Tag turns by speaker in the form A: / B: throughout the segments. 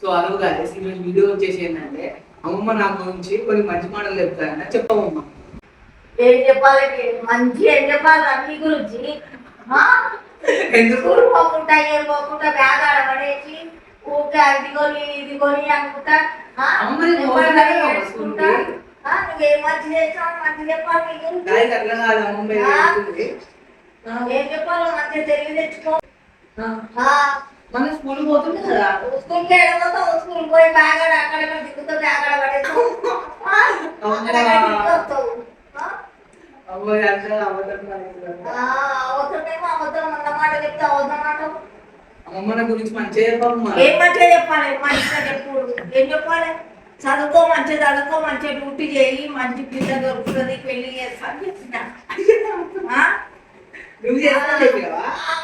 A: So అదొక guys ఈరోజు video వచ్చేసి ఏంటంటే అమ్మమ్మ నా గురించి కొన్ని మంచి మాటలు చెప్తారన్న చెప్పమ్మమ్మ.
B: ఏం చెప్పాలి, మంచి ఏం చెప్పాలి అన్ని గురించి. ఎందుకు పోకుండా ఏం పోకుండా బ్యాగ్ ఆడబడేసి ఊరికే అది కొని ఇది కొని అనుకుంటా నేర్చుకుంటా. నువ్వేం మంచి చేస్తావు, మంచి చెప్పాలి. ఏం చెప్పాలో మంచిగా తెలివి తెచ్చుకో.
A: మన స్కూల్ పోతుంది కదా,
B: స్కూల్కి వెళ్ళిపోతావు, స్కూల్ పోయి బ్యాగ్ ఆడ అక్కడ దిగుతావు, బ్యాగ్ ఆడ పడేస్తావు. అవసరమేమో అబద్ధం అన్నమాట చెప్తే అవద్దన్నమాట.
A: అమ్మమ్మ గురించి మంచిగా చెప్పమ్మా.
B: ఏం మంచిగా చెప్పాలి, మంచిగా చెప్పు. ఏం చెప్పాలి, చదువుకో, మంచిగా చదువుకో, మంచిగా డ్యూటీ చేయి, మంచి పిల్ల దొరుకుతుంది, పెళ్లి చేస్తా అని చెప్పిన.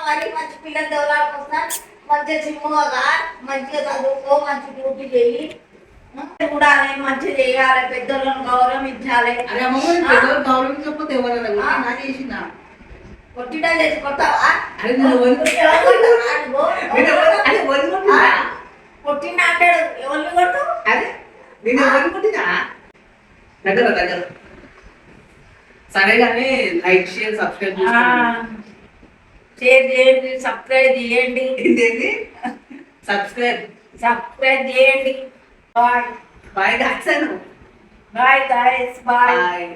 B: మరి మంచి పిల్లలు దొరకాలనుకొస్తా, మంచిగా చిమ్ముగా మంచిగా చదువుకో, మంచి డ్యూటీ చేయి, చూడాలి, మంచిగా చేయాలి, పెద్దలను గౌరవించాలి.
A: గౌరవించకపోతే ఎవరైనా చేసిందా?
B: కొట్టిడా చేసి కొట్టావా? కొట్టిండా అంటాడు, ఎవరిని కొట్టావు?
A: అదే నేను ఎవరిని కొట్టినా? దగ్గర దగ్గర. సరే కానీ లైక్ షేర్ సబ్స్క్రైబ్
B: షేర్ చేయండి, సబ్స్క్రైబ్ చేయండి.
A: ఏంటి సబ్స్క్రైబ్
B: చేయండి. Bye
A: bye guys.
B: బాయ్.